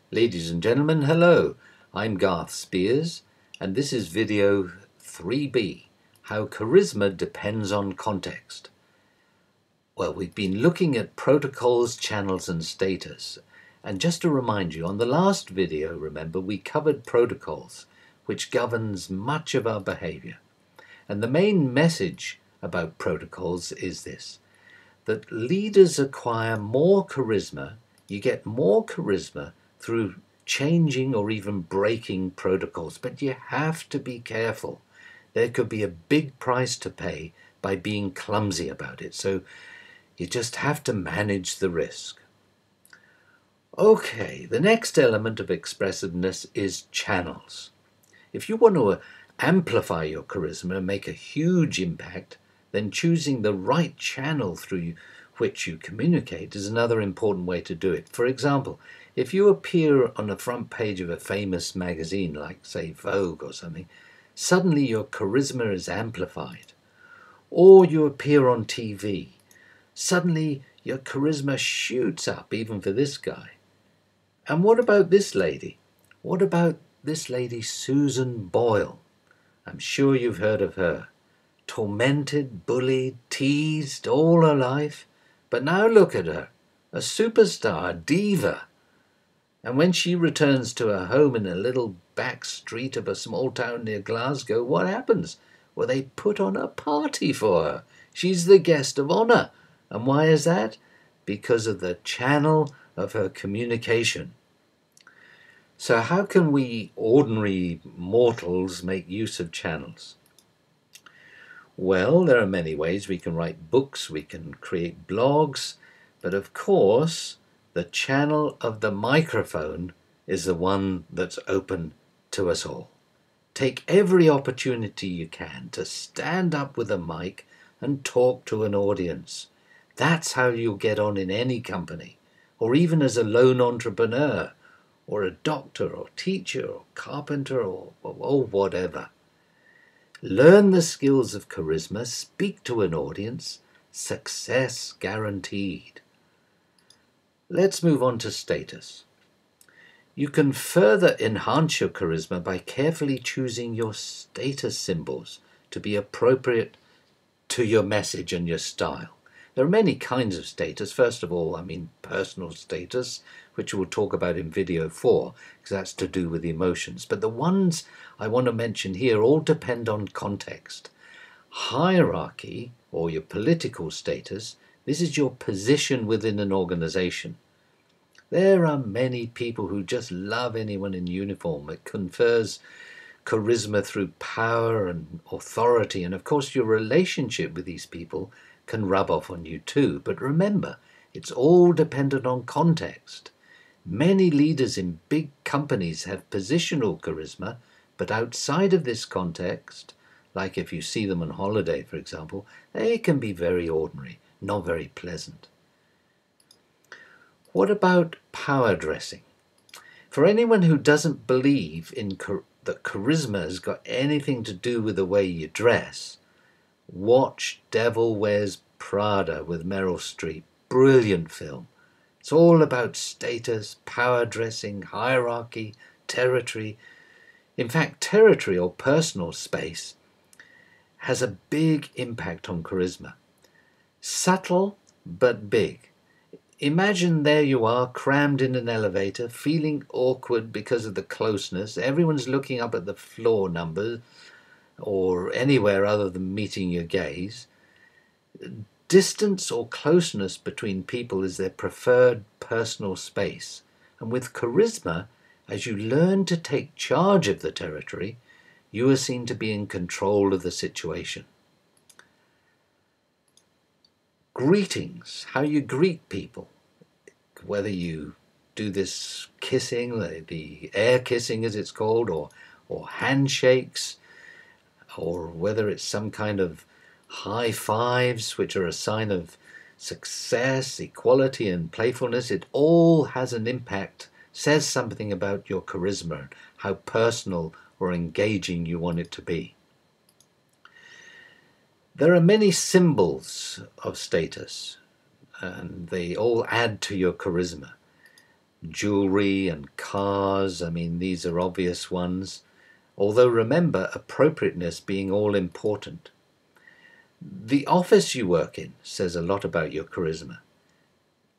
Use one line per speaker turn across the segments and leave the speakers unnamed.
Ladies and gentlemen, hello. I'm Garth Spears, and this is video 3B, How Charisma Depends on Context. Well, we've been looking at protocols, channels, and status. And just to remind you, on the last video, remember, we covered protocols, which governs much of our behavior. And the main message about protocols is this, that leaders acquire more charisma, you get more charisma through changing or even breaking protocols, but you have to be careful. There could be a big price to pay by being clumsy about it, so you just have to manage the risk. Okay, the next element of expressiveness is channels. If you want to amplify your charisma and make a huge impact, then choosing the right channel through which you communicate is another important way to do it. For example, if you appear on the front page of a famous magazine like, say, Vogue or something, suddenly your charisma is amplified. Or you appear on TV, suddenly your charisma shoots up, even for this guy. And what about this lady? What about this lady, Susan Boyle? I'm sure you've heard of her. Tormented, bullied, teased all her life. But now look at her, a superstar, a diva. And when she returns to her home in a little back street of a small town near Glasgow, what happens? Well, they put on a party for her. She's the guest of honor. And why is that? Because of the channel of her communication. So how can we ordinary mortals make use of channels? Well, there are many ways. We can write books, we can create blogs, but of course, the channel of the microphone is the one that's open to us all. Take every opportunity you can to stand up with a mic and talk to an audience. That's how you'll get on in any company, or even as a lone entrepreneur, or a doctor, or teacher, or carpenter, or whatever. Learn the skills of charisma, speak to an audience, success guaranteed. Let's move on to status. You can further enhance your charisma by carefully choosing your status symbols to be appropriate to your message and your style. There are many kinds of status. First of all, personal status, which we'll talk about in video 4, because that's to do with emotions. But the ones I want to mention here all depend on context. Hierarchy, or your political status, this is your position within an organization. There are many people who just love anyone in uniform. It confers charisma through power and authority. And of course, your relationship with these people can rub off on you too. But remember, it's all dependent on context. Many leaders in big companies have positional charisma, but outside of this context, like if you see them on holiday, for example, they can be very ordinary, not very pleasant. What about power dressing? For anyone who doesn't believe that charisma has got anything to do with the way you dress, watch Devil Wears Prada with Meryl Streep. Brilliant film. It's all about status, power dressing, hierarchy, territory. In fact, territory or personal space has a big impact on charisma. Subtle but big. Imagine there you are, crammed in an elevator, feeling awkward because of the closeness. Everyone's looking up at the floor number or anywhere other than meeting your gaze. Distance or closeness between people is their preferred personal space. And with charisma, as you learn to take charge of the territory, you are seen to be in control of the situation. Greetings, how you greet people. Whether you do this kissing, the air kissing as it's called, or handshakes, or whether it's some kind of high fives, which are a sign of success, equality, and playfulness, it all has an impact, says something about your charisma, how personal or engaging you want it to be. There are many symbols of status, and they all add to your charisma. Jewelry and cars, I mean, these are obvious ones. Although remember, appropriateness being all important. The office you work in says a lot about your charisma.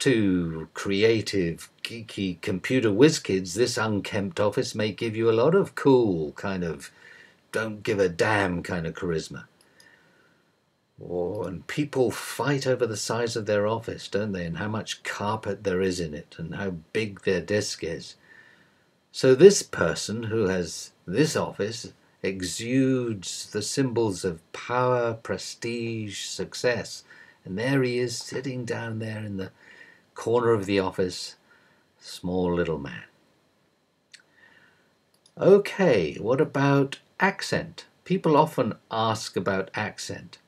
To creative, geeky computer whiz kids, this unkempt office may give you a lot of cool, kind of don't give a damn kind of charisma. And people fight over the size of their office, don't they? And how much carpet there is in it and how big their desk is. So this person who has this office exudes the symbols of power, prestige, success. And there he is sitting down there in the corner of the office, small little man. Okay, what about accent? People often ask about accent.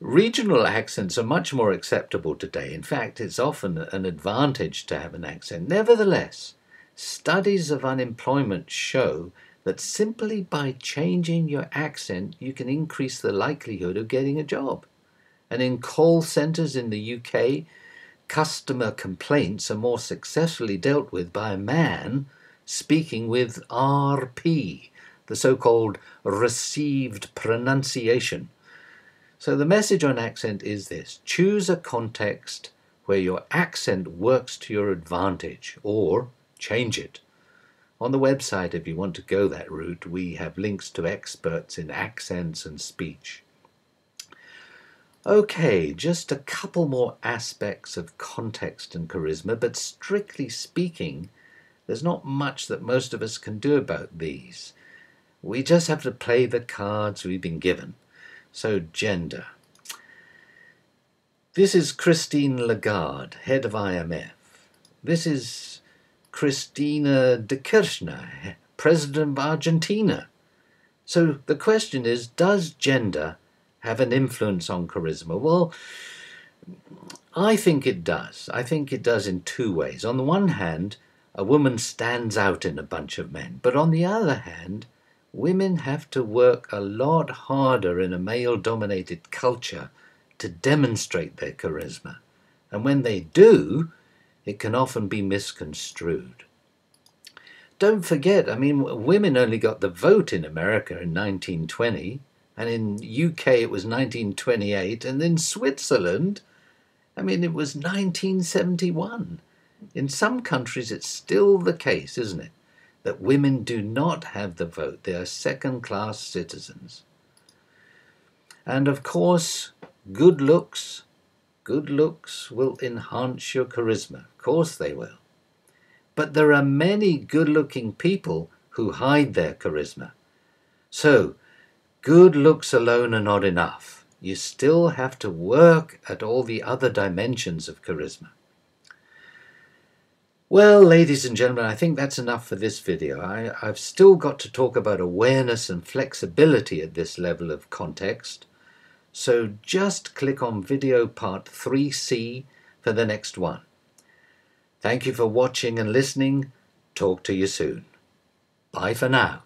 Regional accents are much more acceptable today. In fact, it's often an advantage to have an accent. Nevertheless, studies of unemployment show that simply by changing your accent, you can increase the likelihood of getting a job. And in call centres in the UK, customer complaints are more successfully dealt with by a man speaking with RP, the so-called received pronunciation. So the message on accent is this: choose a context where your accent works to your advantage, or change it. On the website, if you want to go that route, we have links to experts in accents and speech. Okay, just a couple more aspects of context and charisma, but strictly speaking, there's not much that most of us can do about these. We just have to play the cards we've been given. So, gender. This is Christine Lagarde, head of IMF. This is Cristina de Kirchner, president of Argentina. So the question is, does gender have an influence on charisma? Well, I think it does. I think it does in two ways. On the one hand, a woman stands out in a bunch of men. But on the other hand, women have to work a lot harder in a male-dominated culture to demonstrate their charisma. And when they do, it can often be misconstrued. Don't forget, I mean, women only got the vote in America in 1920. And in UK it was 1928, and in Switzerland, I mean, it was 1971. In some countries it's still the case, isn't it, that women do not have the vote. They are second-class citizens. And of course, good looks will enhance your charisma. Of course they will. But there are many good-looking people who hide their charisma. So, good looks alone are not enough. You still have to work at all the other dimensions of charisma. Well, ladies and gentlemen, I think that's enough for this video. I've still got to talk about awareness and flexibility at this level of context. So just click on video part 3C for the next one. Thank you for watching and listening. Talk to you soon. Bye for now.